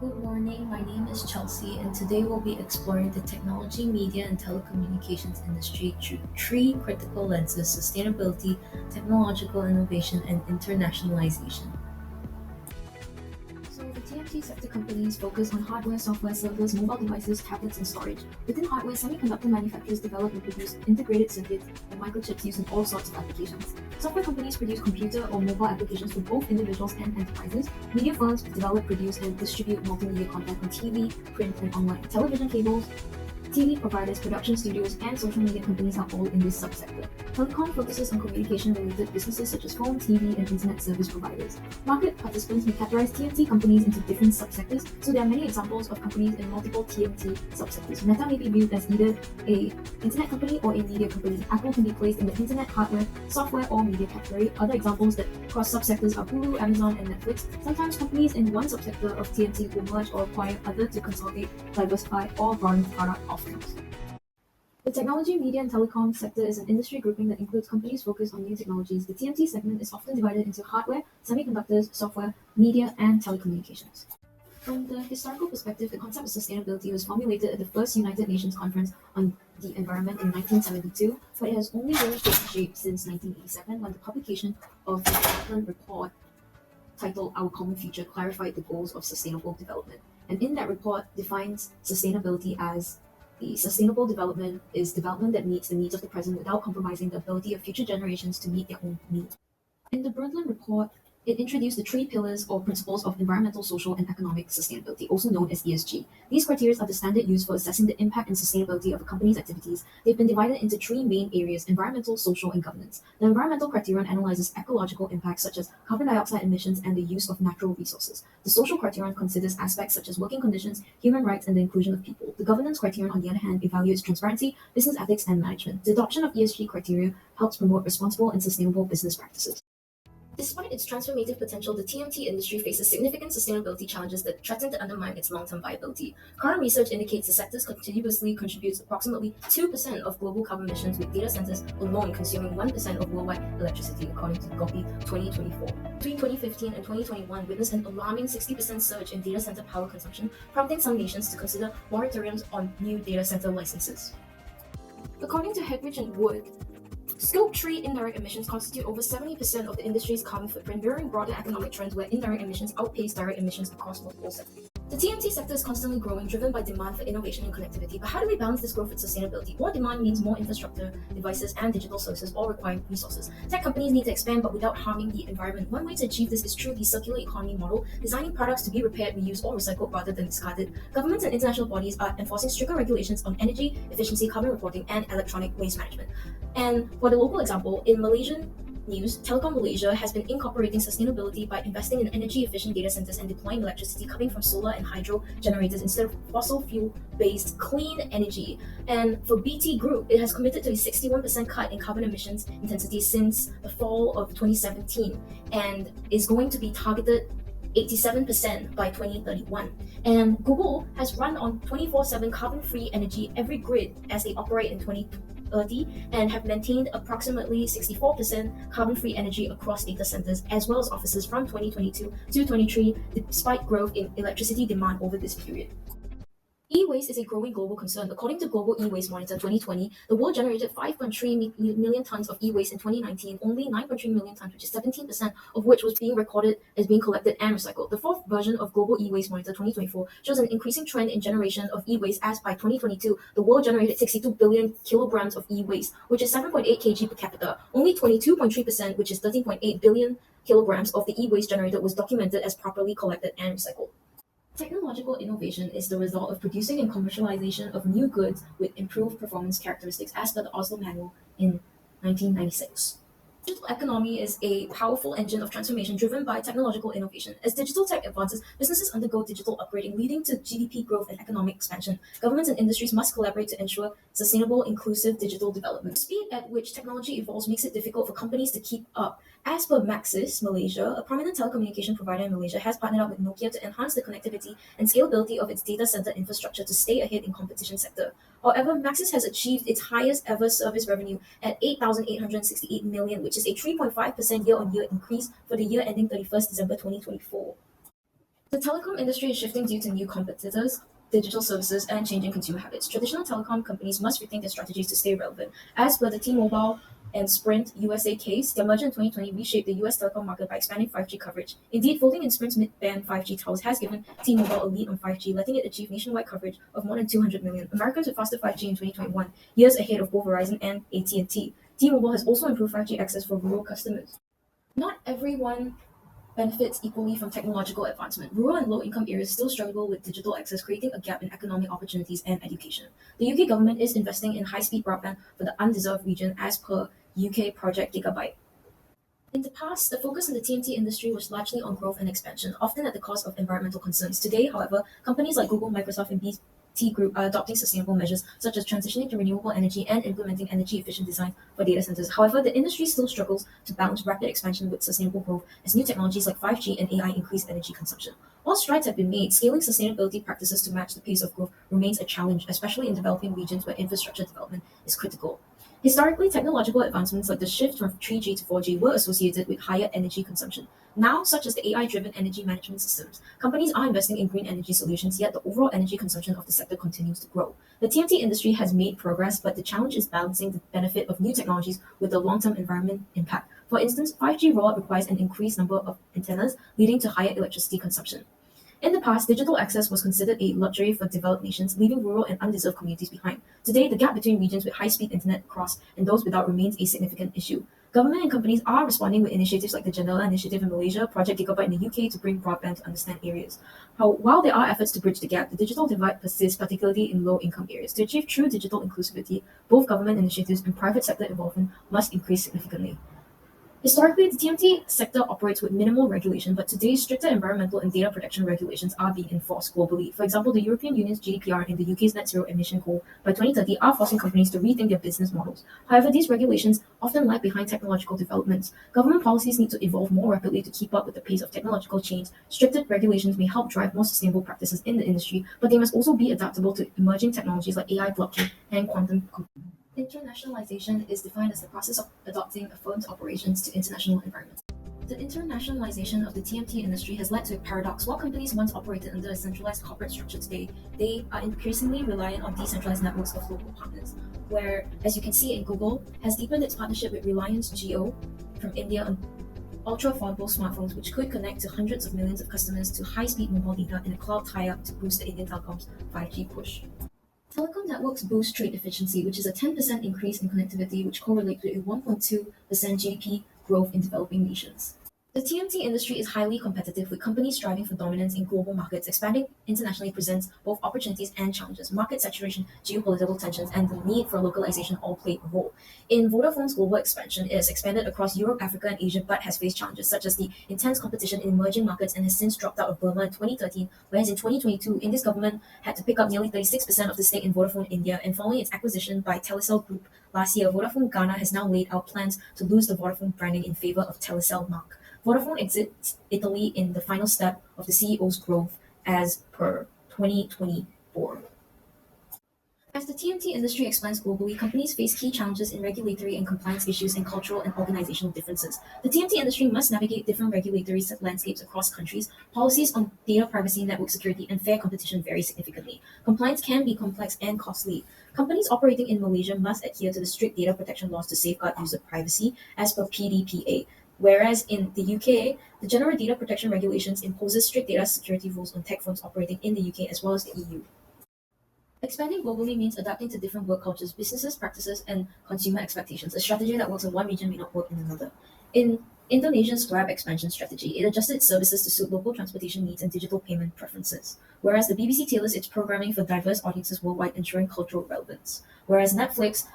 Good morning, my name is Chelsea, and today we'll be exploring the technology, media, and telecommunications industry through three critical lenses: sustainability, technological innovation, and internationalization. So the TMT sector companies focus on hardware, software, servers, mobile devices, tablets, and storage. Within hardware, semiconductor manufacturers develop and produce integrated circuits and microchips used in all sorts of applications. Software companies produce computer or mobile applications for both individuals and enterprises. Media firms develop, produce, and distribute multimedia content on TV, print, and online. Television cables, TV providers, production studios, and social media companies are all in this subsector. Telecom focuses on communication-related businesses such as phone, TV, and internet service providers. Market participants may categorize TMT companies into different subsectors, so there are many examples of companies in multiple TMT subsectors. Meta may be viewed as either a internet company or a media company. Apple can be placed in the internet, hardware, software, or media category. Other examples that cross subsectors are Hulu, Amazon, and Netflix. Sometimes companies in one subsector of TMT will merge or acquire other to consolidate, diversify, or broaden product offerings. The technology, media, and telecom sector is an industry grouping that includes companies focused on new technologies. The TMT segment is often divided into hardware, semiconductors, software, media, and telecommunications. From the historical perspective, the concept of sustainability was formulated at the first United Nations Conference on the Environment in 1972, but it has only really taken shape since 1987 when the publication of the Brundtland Report titled Our Common Future clarified the goals of sustainable development. And in that report defines sustainability as the sustainable development is development that meets the needs of the present without compromising the ability of future generations to meet their own needs. In the Brundtland Report, it introduced the three pillars or principles of environmental, social, and economic sustainability, also known as ESG. These criteria are the standard used for assessing the impact and sustainability of a company's activities. They've been divided into three main areas: environmental, social, and governance. The environmental criterion analyzes ecological impacts such as carbon dioxide emissions and the use of natural resources. The social criterion considers aspects such as working conditions, human rights, and the inclusion of people. The governance criterion, on the other hand, evaluates transparency, business ethics, and management. The adoption of ESG criteria helps promote responsible and sustainable business practices. Despite its transformative potential, the TMT industry faces significant sustainability challenges that threaten to undermine its long-term viability. Current research indicates the sector continuously contributes approximately 2% of global carbon emissions, with data centers alone consuming 1% of worldwide electricity, according to GOPI 2024. Between 2015 and 2021 witnessed an alarming 60% surge in data center power consumption, prompting some nations to consider moratoriums on new data center licenses. According to Hegbridge and Wood, Scope 3 indirect emissions constitute over 70% of the industry's carbon footprint, mirroring broader economic trends where indirect emissions outpace direct emissions across multiple sectors. The TMT sector is constantly growing, driven by demand for innovation and connectivity. But how do we balance this growth with sustainability? More demand means more infrastructure, devices, and digital services, all requiring resources. Tech companies need to expand, but without harming the environment. One way to achieve this is through the circular economy model, designing products to be repaired, reused, or recycled rather than discarded. Governments and international bodies are enforcing stricter regulations on energy efficiency, carbon reporting, and electronic waste management. And for the local example, in Malaysian news, Telecom Malaysia has been incorporating sustainability by investing in energy-efficient data centers and deploying electricity coming from solar and hydro generators instead of fossil fuel-based clean energy. And for BT Group, it has committed to a 61% cut in carbon emissions intensity since the fall of 2017 and is going to be targeted 87% by 2031. And Google has run on 24/7 carbon-free energy every grid as they operate in 2030 and have maintained approximately 64% carbon-free energy across data centers as well as offices from 2022 to 23, despite growth in electricity demand over this period. E-waste is a growing global concern. According to Global E-Waste Monitor 2020, the world generated 5.3 million tons of e-waste in 2019, only 9.3 million tons, which is 17% of which was being recorded as being collected and recycled. The fourth version of Global E-Waste Monitor 2024 shows an increasing trend in generation of e-waste as by 2022, the world generated 62 billion kilograms of e-waste, which is 7.8 kg per capita. Only 22.3%, which is 13.8 billion kilograms of the e-waste generated was documented as properly collected and recycled. Technological innovation is the result of producing and commercialization of new goods with improved performance characteristics as per the Oslo Manual in 1996. Digital economy is a powerful engine of transformation driven by technological innovation. As digital tech advances, businesses undergo digital upgrading, leading to GDP growth and economic expansion. Governments and industries must collaborate to ensure sustainable, inclusive digital development. The speed at which technology evolves makes it difficult for companies to keep up. As per Maxis Malaysia, a prominent telecommunication provider in Malaysia has partnered up with Nokia to enhance the connectivity and scalability of its data center infrastructure to stay ahead in competition sector. However, Maxis has achieved its highest ever service revenue at 8,868 million, which is a 3.5% year-on-year increase for the year ending 31st December 2024. The telecom industry is shifting due to new competitors, digital services, and changing consumer habits. Traditional telecom companies must rethink their strategies to stay relevant. As per the T-Mobile and Sprint USA case, their merger in 2020 reshaped the US telecom market by expanding 5G coverage. Indeed, folding in Sprint's mid-band 5G towers has given T-Mobile a lead on 5G, letting it achieve nationwide coverage of more than 200 million Americans with faster 5G in 2021, years ahead of both Verizon and AT&T. T-Mobile has also improved 5G access for rural customers. Not everyone benefits equally from technological advancement. Rural and low-income areas still struggle with digital access, creating a gap in economic opportunities and education. The UK government is investing in high-speed broadband for the undeserved region as per UK Project Gigabyte. In the past, the focus in the TMT industry was largely on growth and expansion, often at the cost of environmental concerns. Today, however, companies like Google, Microsoft, and BT Group are adopting sustainable measures such as transitioning to renewable energy and implementing energy efficient design for data centers. However, the industry still struggles to balance rapid expansion with sustainable growth as new technologies like 5G and AI increase energy consumption. While strides have been made, scaling sustainability practices to match the pace of growth remains a challenge, especially in developing regions where infrastructure development is critical. Historically, technological advancements like the shift from 3G to 4G were associated with higher energy consumption. Now, such as the AI-driven energy management systems, companies are investing in green energy solutions, yet the overall energy consumption of the sector continues to grow. The TMT industry has made progress, but the challenge is balancing the benefit of new technologies with the long-term environment impact. For instance, 5G rollout requires an increased number of antennas, leading to higher electricity consumption. In the past, digital access was considered a luxury for developed nations, leaving rural and undeserved communities behind. Today, the gap between regions with high-speed internet across and those without remains a significant issue. Government and companies are responding with initiatives like the Jandela Initiative in Malaysia, Project Gigabyte in the UK to bring broadband to understand areas. While there are efforts to bridge the gap, the digital divide persists, particularly in low-income areas. To achieve true digital inclusivity, both government initiatives and private sector involvement must increase significantly. Historically, the TMT sector operates with minimal regulation, but today stricter environmental and data protection regulations are being enforced globally. For example, the European Union's GDPR and the UK's net zero emission goal by 2030 are forcing companies to rethink their business models. However, these regulations often lag behind technological developments. Government policies need to evolve more rapidly to keep up with the pace of technological change. Stricter regulations may help drive more sustainable practices in the industry, but they must also be adaptable to emerging technologies like AI, blockchain, and quantum computing. Internationalization is defined as the process of adopting a firm's operations to international environments. The internationalization of the TMT industry has led to a paradox. While companies once operated under a centralized corporate structure today, they are increasingly reliant on decentralized networks of local partners, where, as you can see in Google, has deepened its partnership with Reliance Jio from India on ultra-affordable smartphones, which could connect to hundreds of millions of customers to high-speed mobile data and a cloud tie-up to boost the Indian Telecom's 5G push. Telecom networks boost trade efficiency, which is a 10% increase in connectivity, which correlates with a 1.2% GDP growth in developing nations. The TMT industry is highly competitive, with companies striving for dominance in global markets. Expanding internationally presents both opportunities and challenges. Market saturation, geopolitical tensions, and the need for localization all play a role. In Vodafone's global expansion, it has expanded across Europe, Africa, and Asia, but has faced challenges such as the intense competition in emerging markets and has since dropped out of Burma in 2013, whereas in 2022, India's government had to pick up nearly 36% of the stake in Vodafone India, and following its acquisition by Telecom Group last year, Vodafone Ghana has now laid out plans to lose the Vodafone branding in favor of Telecel mark. Vodafone exits Italy in the final step of the CEO's growth as per 2024. As the TMT industry expands globally, companies face key challenges in regulatory and compliance issues and cultural and organizational differences. The TMT industry must navigate different regulatory landscapes across countries. Policies on data privacy, network security, and fair competition vary significantly. Compliance can be complex and costly. Companies operating in Malaysia must adhere to the strict data protection laws to safeguard user privacy as per PDPA. Whereas in the UK, the General Data Protection Regulations imposes strict data security rules on tech firms operating in the UK as well as the EU. Expanding globally means adapting to different work cultures, businesses, practices, and consumer expectations. A strategy that works in one region may not work in another. In Indonesia's Grab expansion strategy, it adjusted its services to suit local transportation needs and digital payment preferences, whereas the BBC tailors its programming for diverse audiences worldwide, ensuring cultural relevance. Whereas Netflix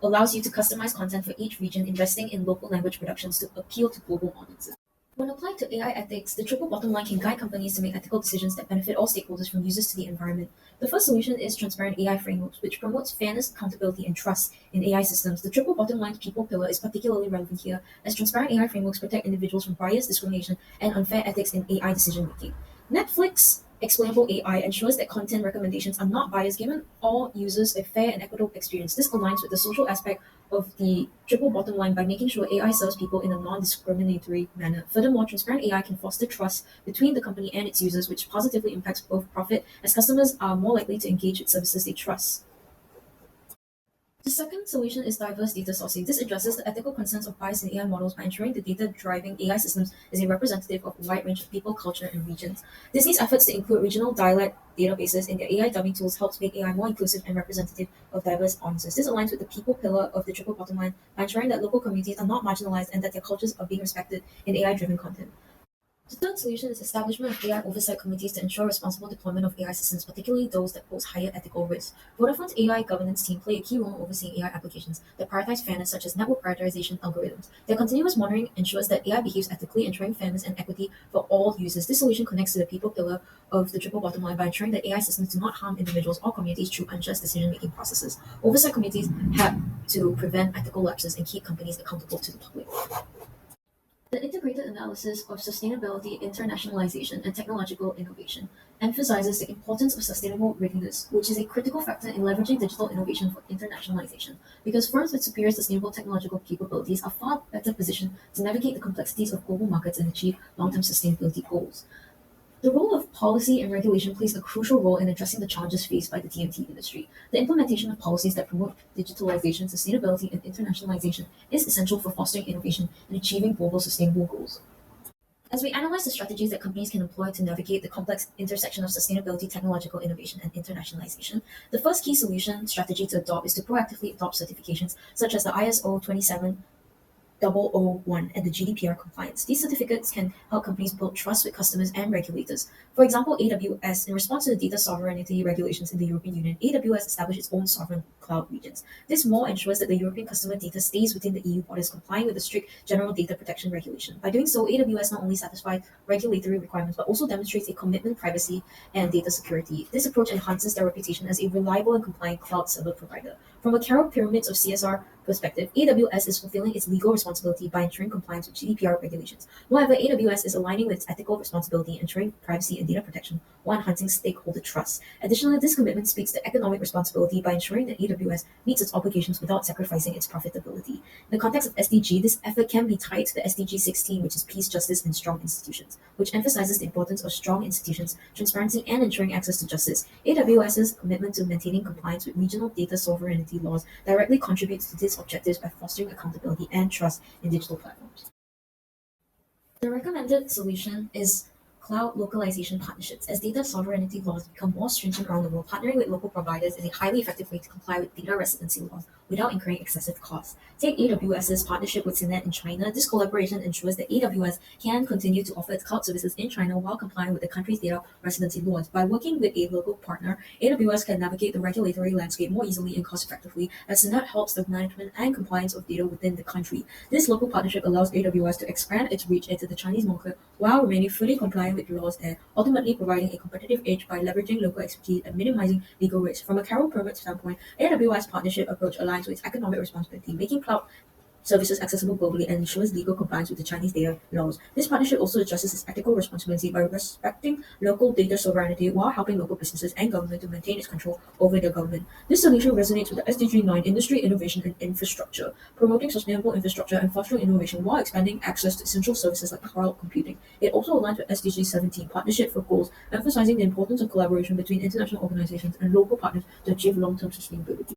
allows you to customize content for each region, investing in local language productions to appeal to global audiences. When applied to AI ethics, the triple bottom line can guide companies to make ethical decisions that benefit all stakeholders from users to the environment. The first solution is transparent AI frameworks, which promotes fairness, accountability, and trust in AI systems. The triple bottom line's people pillar is particularly relevant here, as transparent AI frameworks protect individuals from bias, discrimination, and unfair ethics in AI decision making. Netflix explainable AI ensures that content recommendations are not biased, giving all users a fair and equitable experience. This aligns with the social aspect of the triple bottom line by making sure AI serves people in a non-discriminatory manner. Furthermore, transparent AI can foster trust between the company and its users, which positively impacts both profit as customers are more likely to engage with services they trust. The second solution is diverse data sourcing. This addresses the ethical concerns of bias in AI models by ensuring the data driving AI systems is a representative of a wide range of people, culture, and regions. Disney's efforts to include regional dialect databases in their AI dubbing tools helps make AI more inclusive and representative of diverse audiences. This aligns with the people pillar of the triple bottom line by ensuring that local communities are not marginalized and that their cultures are being respected in AI driven content. The third solution is establishment of AI oversight committees to ensure responsible deployment of AI systems, particularly those that pose higher ethical risks. Vodafone's AI governance team play a key role in overseeing AI applications that prioritize fairness, such as network prioritization algorithms. Their continuous monitoring ensures that AI behaves ethically, ensuring fairness and equity for all users. This solution connects to the people pillar of the triple bottom line by ensuring that AI systems do not harm individuals or communities through unjust decision-making processes. Oversight committees have to prevent ethical lapses and keep companies accountable to the public. The integrated analysis of sustainability, internationalization, and technological innovation emphasizes the importance of sustainable readiness, which is a critical factor in leveraging digital innovation for internationalization, because firms with superior sustainable technological capabilities are far better positioned to navigate the complexities of global markets and achieve long-term sustainability goals. The role of policy and regulation plays a crucial role in addressing the challenges faced by the TMT industry. The implementation of policies that promote digitalization, sustainability, and internationalization is essential for fostering innovation and achieving global sustainable goals. As we analyze the strategies that companies can employ to navigate the complex intersection of sustainability, technological innovation, and internationalization, the first key solution strategy to adopt is to proactively adopt certifications such as the ISO 27001 and the GDPR compliance. These certificates can help companies build trust with customers and regulators. For example, AWS, in response to the data sovereignty regulations in the European Union, AWS established its own sovereign cloud regions. This more ensures that the European customer data stays within the EU borders, complying with the strict general data protection regulation. By doing so, AWS not only satisfies regulatory requirements but also demonstrates a commitment to privacy and data security. This approach enhances their reputation as a reliable and compliant cloud server provider. From a Carroll pyramids of CSR perspective, AWS is fulfilling its legal responsibility by ensuring compliance with GDPR regulations. Moreover, AWS is aligning with its ethical responsibility, ensuring privacy and data protection while enhancing stakeholder trust. Additionally, this commitment speaks to economic responsibility by ensuring that AWS meets its obligations without sacrificing its profitability. In the context of SDG, this effort can be tied to the SDG 16, which is peace, justice, and strong institutions, which emphasizes the importance of strong institutions, transparency, and ensuring access to justice. AWS's commitment to maintaining compliance with regional data sovereignty laws directly contributes to these objectives by fostering accountability and trust in digital platforms. The recommended solution is cloud localization partnerships. As data sovereignty laws become more stringent around the world, partnering with local providers is a highly effective way to comply with data residency laws without incurring excessive costs. Take AWS's partnership with CNET in China. This collaboration ensures that AWS can continue to offer its cloud services in China while complying with the country's data residency laws. By working with a local partner, AWS can navigate the regulatory landscape more easily and cost effectively, as CNET helps the management and compliance of data within the country. This local partnership allows AWS to expand its reach into the Chinese market while remaining fully compliant with laws there, ultimately providing a competitive edge by leveraging local expertise and minimizing legal risk. From a Carroll Pyramid standpoint, AWS partnership approach aligns with its economic responsibility, making cloud services accessible globally and ensures legal compliance with the Chinese data laws. This partnership also addresses its ethical responsibility by respecting local data sovereignty while helping local businesses and government to maintain its control over their government. This solution resonates with the SDG 9 industry innovation and infrastructure, promoting sustainable infrastructure and fostering innovation while expanding access to essential services like cloud computing. It also aligns with SDG 17 partnership for goals, emphasizing the importance of collaboration between international organizations and local partners to achieve long-term sustainability.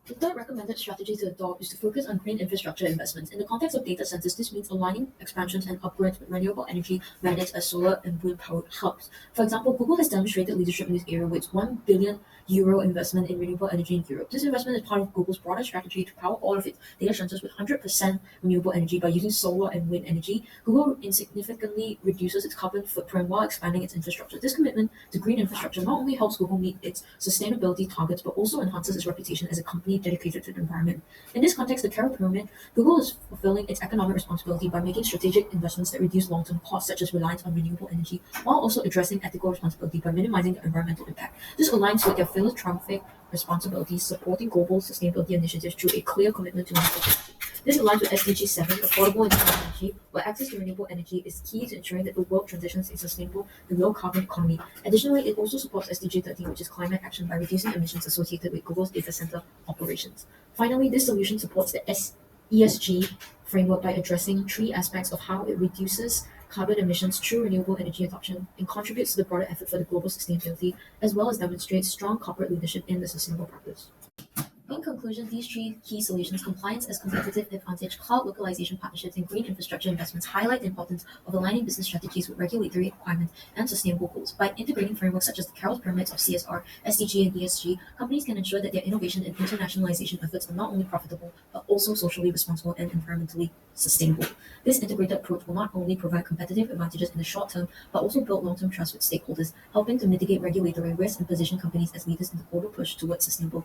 The third recommended strategy to adopt is to focus on green infrastructure investments. In the context of data centers, this means aligning expansions and upgrades with renewable energy mandates as solar and wind powered hubs. For example, Google has demonstrated leadership in this area with its €1 billion investment in renewable energy in Europe. This investment is part of Google's broader strategy to power all of its data centers with 100% renewable energy by using solar and wind energy. Google insignificantly reduces its carbon footprint while expanding its infrastructure. This commitment to green infrastructure not only helps Google meet its sustainability targets, but also enhances its reputation as a company dedicated to the environment. In this context, the Carroll Pyramid, Google is fulfilling its economic responsibility by making strategic investments that reduce long-term costs, such as reliance on renewable energy, while also addressing ethical responsibility by minimizing the environmental impact. This aligns with their philanthropic responsibilities, supporting global sustainability initiatives through a clear commitment to environmental. This aligns with SDG 7, affordable and clean energy, where access to renewable energy is key to ensuring that the world transitions a sustainable and low carbon economy. Additionally, it also supports SDG 13, which is climate action by reducing emissions associated with Google's data center operations. Finally, this solution supports the ESG framework by addressing three aspects of how it reduces carbon emissions through renewable energy adoption and contributes to the broader effort for the global sustainability, as well as demonstrates strong corporate leadership in the sustainable practice. In conclusion, these three key solutions, compliance as competitive advantage, cloud localization partnerships, and green infrastructure investments, highlight the importance of aligning business strategies with regulatory requirements and sustainable goals. By integrating frameworks such as the Carroll pyramids of CSR, SDG, and ESG, companies can ensure that their innovation and internationalization efforts are not only profitable, but also socially responsible and environmentally sustainable. This integrated approach will not only provide competitive advantages in the short term, but also build long-term trust with stakeholders, helping to mitigate regulatory risk and position companies as leaders in the global push towards sustainable